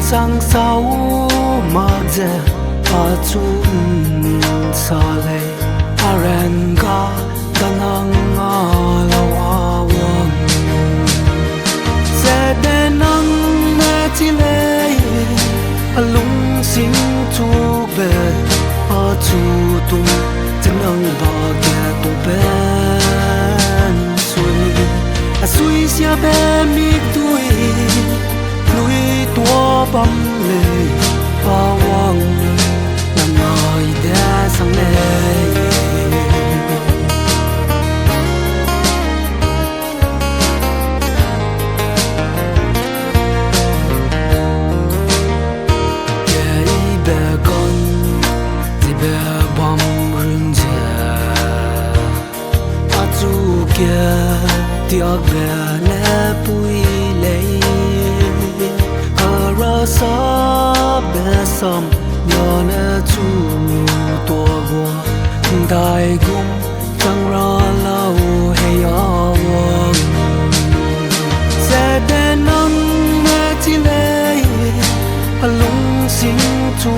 sang sau mà giờ chung sa lệ arenga danang alawa wang sẽ đến nắng mẹ chỉ lệ lung xin chu về chu tung chân nắng bao kia tu bên suy xia bên mi tuổi núi tua bầm lệ bao quang làm ngồi đã sang lệ tiếc về lẽ bụi lệ ở xa bé sầm nhỏ nè chú tua qua đại cung chẳng ra lâu hay awang sẽ đến nắng mẹ chỉ lệ lung xin chú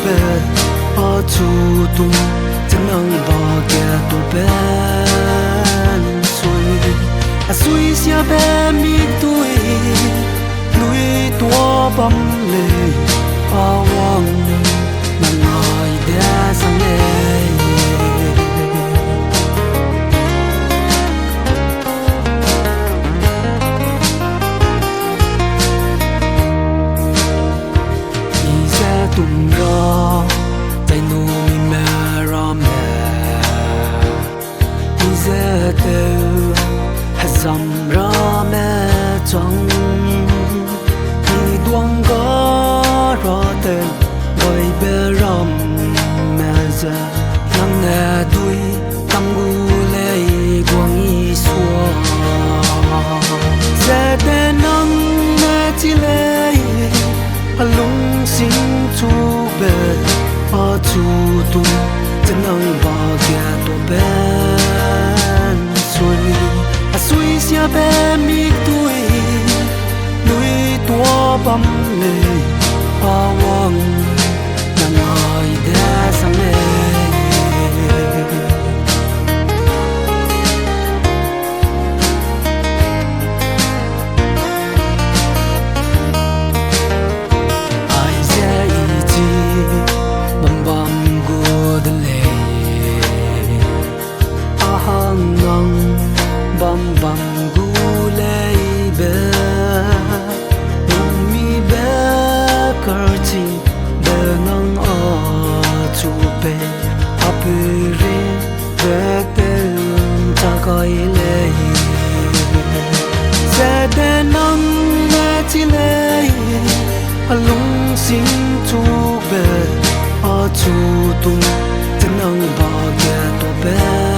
về chú tung chẳng nắng bao kia tu bên suy xia bên mi tuổi núi tua bầm lệ awang nang ngồi đã sang lệ đi ra tung ra tay nu mi mẹ ra mẹ đi ra teu dầm ra mẹ trăng đi đoan có ra tên gọi bé ram mẹ già nắng nè đuôi tăng bu lệ quang y xua sẽ đến nắng mẹ chỉ lệ lung xin chu về chu tung chân nắng bao kia tu bên suy xia bên mi tuổi núi tua bầm lệ awang nang ngồi đã sang lệ ai sẽ ý chí bầm bầm của đời lệ ahang ngang bam bam gulay be mi be karchi be nang chu pe apire be tel takai le sẽ đến nắng mẹ chỉ lệ lung xin chu về chu tung chân nắng bao kia tu bên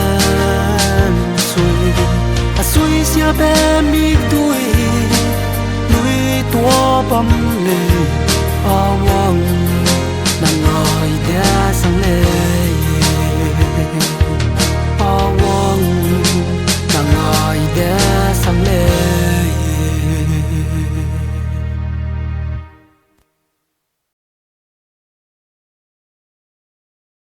suy xia bên mi tuổi núi tua bầm lệ awang nang ngồi